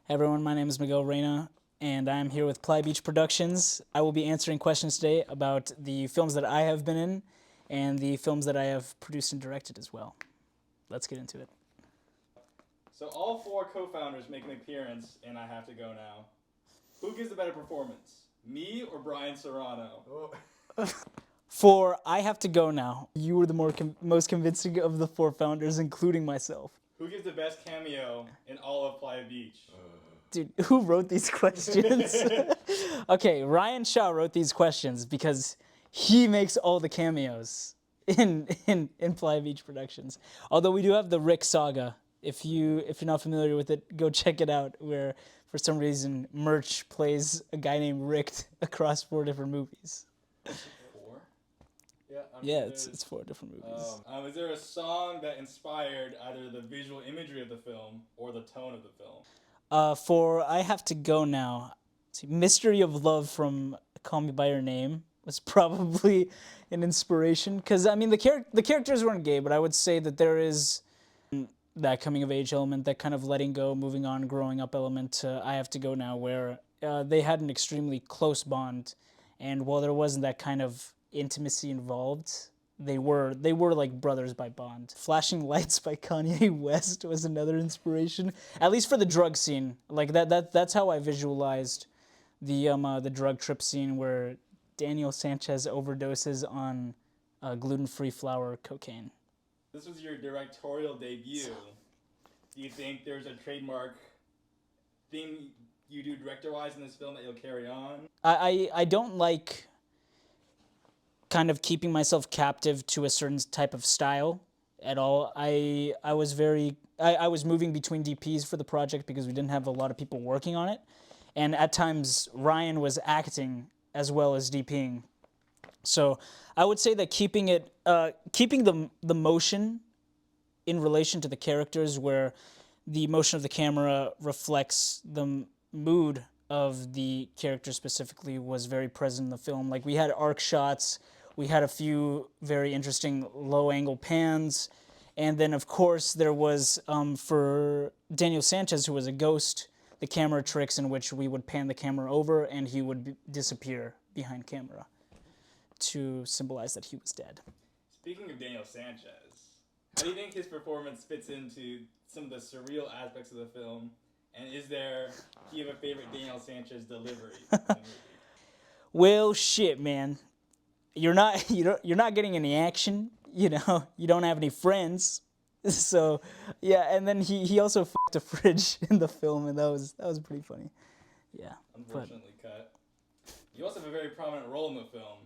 Hey everyone, my name is Miguel Reyna, and I'm here with Ply Beach Productions. I will be answering questions today about the films that I have been in and the films that I have produced and directed as well. Let's get into it. So all four co-founders make an appearance in I Have to Go Now. Who gives the better performance, me or Brian Serrano? For I Have to Go Now, you were the most convincing of the four founders, including myself. Who gives the best cameo in all of Playa Beach? Dude, who wrote these questions? Okay, Ryan Shaw wrote these questions because he makes all the cameos in Playa Beach Productions. Although we do have the Rick saga. If you're not familiar with it, go check it out. Where for some reason Murch plays a guy named Rick across 4 different movies. 4? Yeah, Yeah, it's 4 different movies. Is there a song that inspired either the visual imagery of the film or the tone of the film? For I Have to Go Now, Mystery of Love from Call Me By Your Name was probably an inspiration. Because, I mean, the characters weren't gay, but I would say that there is that coming of age element, that kind of letting go, moving on, growing up element to I Have to Go Now, where they had an extremely close bond. And while there wasn't that kind of intimacy involved, they were like brothers by bond. Flashing Lights by Kanye West was another inspiration, at least for the drug scene. Like that's how I visualized the drug trip scene where Daniel Sanchez overdoses on gluten-free flour cocaine. This was your directorial debut. Do you think there's a trademark thing you do director-wise in this film that you'll carry on? I don't like kind of keeping myself captive to a certain type of style at all. I was moving between DPs for the project because we didn't have a lot of people working on it, and at times Ryan was acting as well as DPing. So I would say that keeping the motion in relation to the characters, where the motion of the camera reflects the mood of the character specifically, was very present in the film. Like, we had arc shots, we had a few very interesting low-angle pans, and then of course there was, for Daniel Sanchez, who was a ghost, the camera tricks in which we would pan the camera over and he would disappear behind camera to symbolize that he was dead. Speaking of Daniel Sanchez, how do you think his performance fits into some of the surreal aspects of the film? And do you have a favorite Daniel Sanchez delivery in the movie? Well, shit, man. You're not getting any action. You don't have any friends. So, yeah, and then he also fucked a fridge in the film, and that was pretty funny. Yeah. Unfortunately cut. You also have a very prominent role in the film.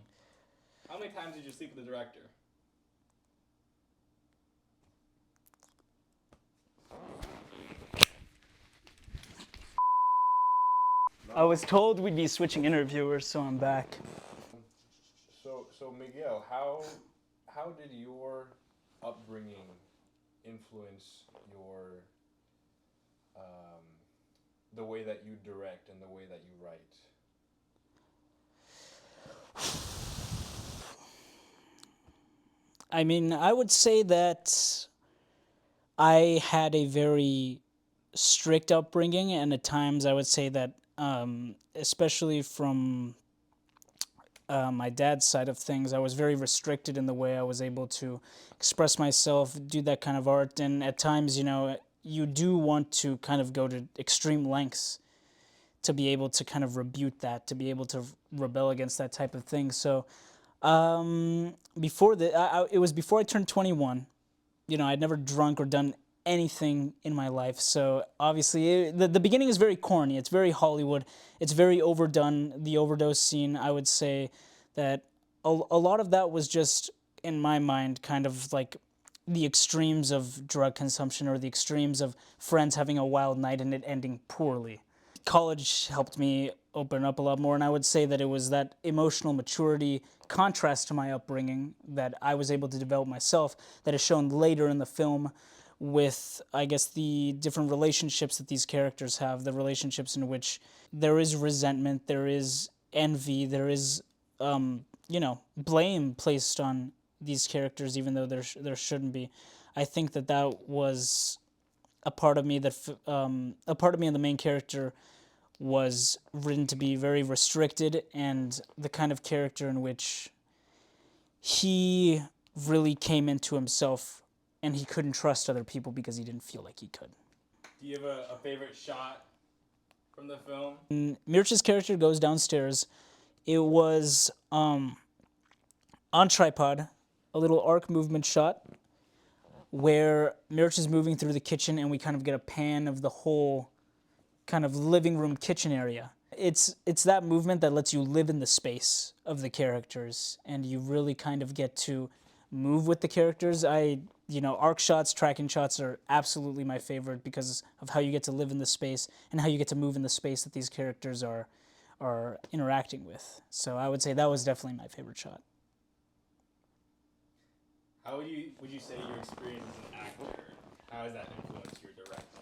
How many times did you sleep with the director? I was told we'd be switching interviewers, so I'm back. So Miguel, how did your upbringing influence your the way that you direct and the way that you write? I mean, I would say that I had a very strict upbringing, and at times I would say that, especially from my dad's side of things, I was very restricted in the way I was able to express myself, do that kind of art, and at times, you do want to kind of go to extreme lengths to be able to kind of rebuke that, to be able to rebel against that type of thing. So it was before I turned 21. I'd never drunk or done anything in my life. So obviously, the beginning is very corny. It's very Hollywood. It's very overdone. The overdose scene, I would say that a lot of that was just, in my mind, kind of like the extremes of drug consumption or the extremes of friends having a wild night and it ending poorly. College helped me open up a lot more, and I would say that it was that emotional maturity contrast to my upbringing that I was able to develop myself that is shown later in the film with, I guess, the different relationships that these characters have, the relationships in which there is resentment, there is envy, there is, blame placed on these characters, even though there shouldn't be. I think that was a part of me that a part of me and the main character was written to be very restricted, and the kind of character in which he really came into himself and he couldn't trust other people because he didn't feel like he could. Do you have a favorite shot from the film? Mircha's character goes downstairs. It was on tripod, a little arc movement shot where Mirch is moving through the kitchen and we kind of get a pan of the whole kind of living room kitchen area. It's that movement that lets you live in the space of the characters and you really kind of get to move with the characters. Arc shots, tracking shots are absolutely my favorite because of how you get to live in the space and how you get to move in the space that these characters are interacting with. So I would say that was definitely my favorite shot. How would you say your experience as an actor? How has that influenced your directing?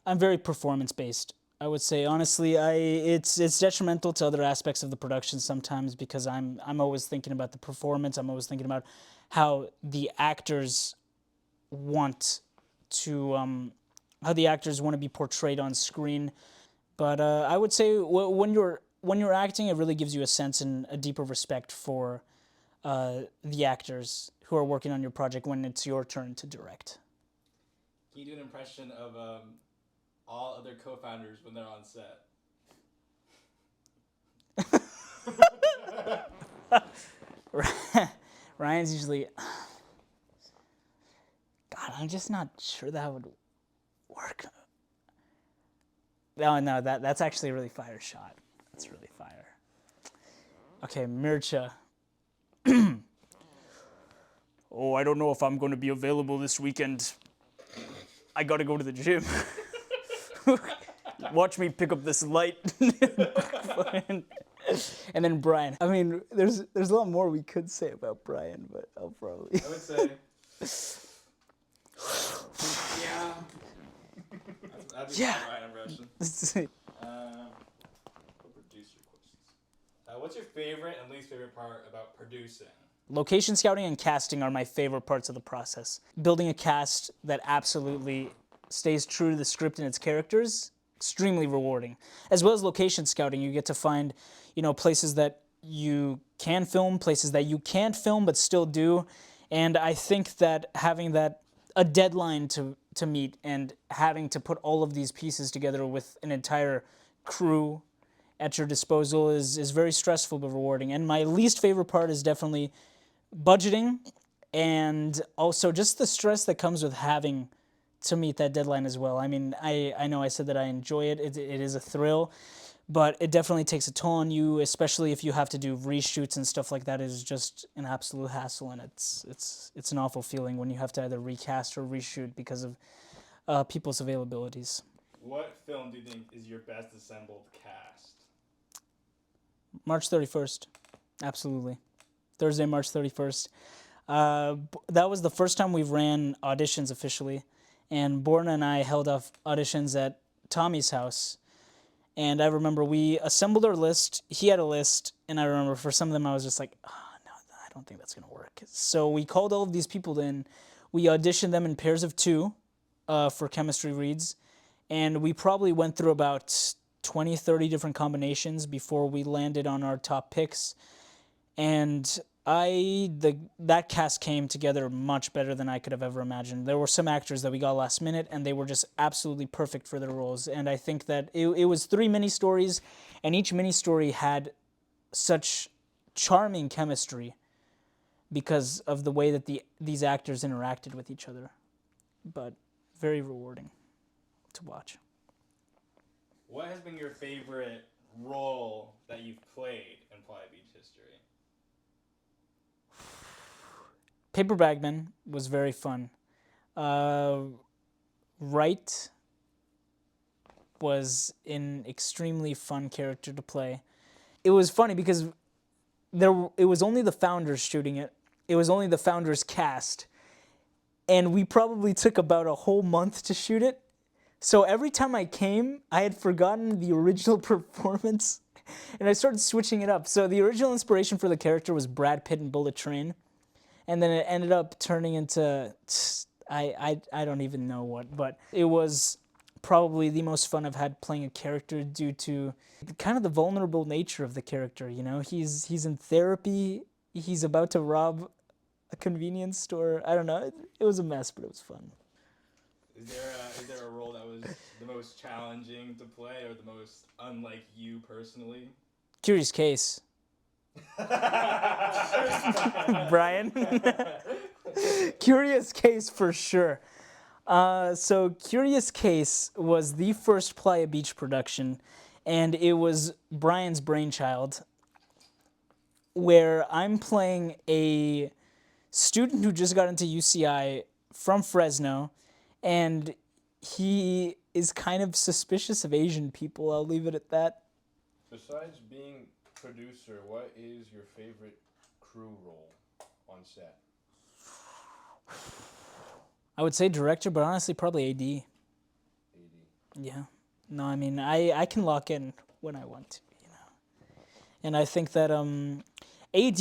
I'm very performance based. I would say honestly, it's detrimental to other aspects of the production sometimes because I'm always thinking about the performance. I'm always thinking about how the actors want to be portrayed on screen. But I would say when you're acting, it really gives you a sense and a deeper respect for the actors who are working on your project when it's your turn to direct. Can you do an impression of all other co-founders when they're on set? Ryan's usually... God, I'm just not sure that would work. No, that's actually a really fire shot. That's really fire. Okay, Mircha. Oh, I don't know if I'm going to be available this weekend. I got to go to the gym. Watch me pick up this light. And then Brian. I mean, there's a lot more we could say about Brian, but I'll probably... I would say... yeah. That'd be Yeah. my Ryan impression. Producer questions. What's your favorite and least favorite part about producing? Location scouting and casting are my favorite parts of the process. Building a cast that absolutely stays true to the script and its characters, extremely rewarding. As well as location scouting, you get to find, places that you can film, places that you can't film but still do. And I think that having a deadline to meet and having to put all of these pieces together with an entire crew at your disposal is very stressful but rewarding. And my least favorite part is definitely budgeting and also just the stress that comes with having to meet that deadline as well. I mean, I know I said that I enjoy it. It is a thrill, but it definitely takes a toll on you, especially if you have to do reshoots and stuff like that. It is just an absolute hassle, and it's an awful feeling when you have to either recast or reshoot because of people's availabilities. What film do you think is your best assembled cast? March 31st. Absolutely. Thursday, March 31st. That was the first time we ran auditions officially. And Borna and I held off auditions at Tommy's house. And I remember we assembled our list. He had a list. And I remember for some of them, I was just like, no, I don't think that's going to work. So we called all of these people in. We auditioned them in pairs of 2 for chemistry reads. And we probably went through about 20, 30 different combinations before we landed on our top picks. And that cast came together much better than I could have ever imagined. There were some actors that we got last minute, and they were just absolutely perfect for their roles. And I think that it was 3 mini-stories, and each mini-story had such charming chemistry because of the way that these actors interacted with each other. But very rewarding to watch. What has been your favorite role that you've played in Playa Beach history? Paper Bagman was very fun. Wright was an extremely fun character to play. It was funny because it was only the founders shooting it. It was only the founders cast. And we probably took about a whole month to shoot it. So every time I came, I had forgotten the original performance. And I started switching it up. So the original inspiration for the character was Brad Pitt in Bullet Train. And then it ended up turning into, I don't even know what, but it was probably the most fun I've had playing a character due to kind of the vulnerable nature of the character. You know, he's in therapy. He's about to rob a convenience store. I don't know. It was a mess, but it was fun. Is there a role that was the most challenging to play or the most unlike you personally? Curious Case. Brian. Curious Case for sure. So Curious Case was the first Playa Beach production, and it was Brian's brainchild, where I'm playing a student who just got into UCI from Fresno, and he is kind of suspicious of Asian people. I'll leave it at that. Besides being producer, what is your favorite crew role on set? I would say director, but honestly, probably AD. AD. Yeah. No, I mean, I can lock in when I want to, you know. And I think that AD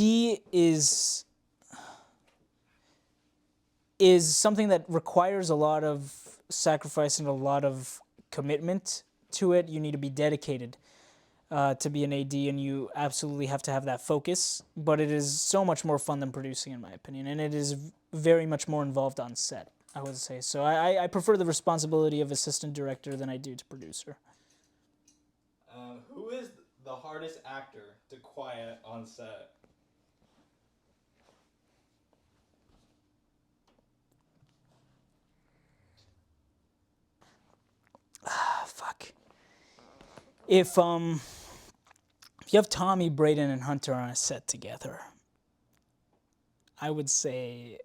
is something that requires a lot of sacrifice and a lot of commitment to it. You need to be dedicated to be an AD, and you absolutely have to have that focus. But it is so much more fun than producing, in my opinion, and it is very much more involved on set, I would say. So I prefer the responsibility of assistant director than I do to producer. Who is the hardest actor to quiet on set? Fuck. If you have Tommy, Braden, and Hunter on a set together, I would say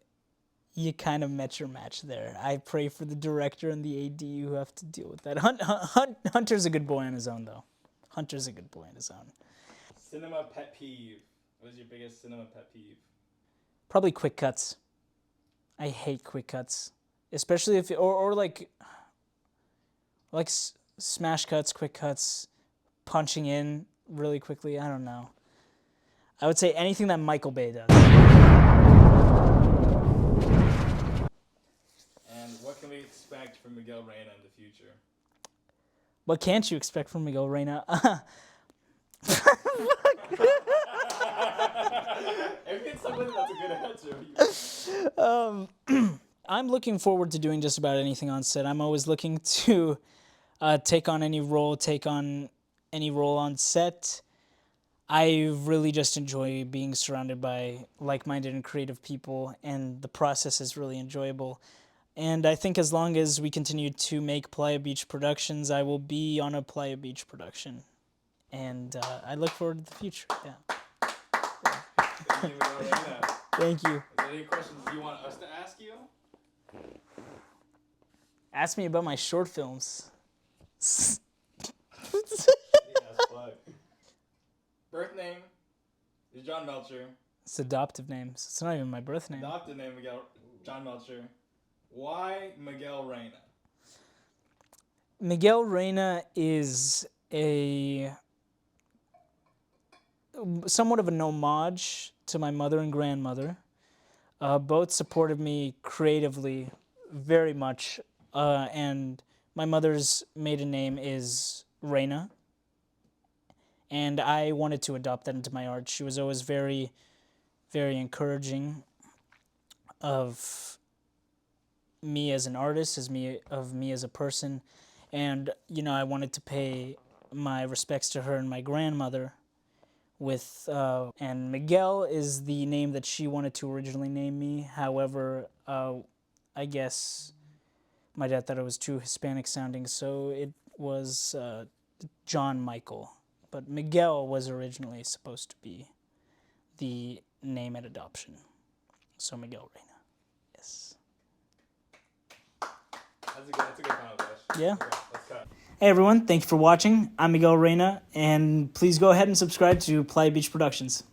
you kind of met your match there. I pray for the director and the AD who have to deal with that. Hunter's a good boy on his own, though. Hunter's a good boy on his own. Cinema pet peeve. What is your biggest cinema pet peeve? Probably quick cuts. I hate quick cuts, especially if or like smash cuts, quick cuts, punching in really quickly. I don't know. I would say anything that Michael Bay does. And what can we expect from Miguel Reyna in the future? What can't you expect from Miguel Reyna? If it's somebody that's a good answer. I'm looking forward to doing just about anything on set. I'm always looking to take on any role on set. I really just enjoy being surrounded by like-minded and creative people, and the process is really enjoyable. And I think as long as we continue to make Playa Beach productions, I will be on a Playa Beach production. And I look forward to the future. Yeah. Thank you, Miguel Reyna. Thank you. Is there any questions you want us to ask you? Ask me about my short films. Yes, fuck. Birth name is John Melcher. It's adoptive names. It's not even my birth name. Adopted name John Melcher. Why Miguel Reyna? Miguel Reyna is somewhat of an homage to my mother and grandmother. Both supported me creatively very much, and my mother's maiden name is Reyna, and I wanted to adopt that into my art. She was always very, very encouraging of me as an artist, of me as a person, and you know, I wanted to pay my respects to her and my grandmother with and Miguel is the name that she wanted to originally name me. However, I guess my dad thought it was too Hispanic sounding, so it was John Michael. But Miguel was originally supposed to be the name at adoption. So Miguel Reyna. Yes. That's a good final question. Yeah. Okay, let's cut. Hey everyone, thank you for watching. I'm Miguel Reyna, and please go ahead and subscribe to Playa Beach Productions.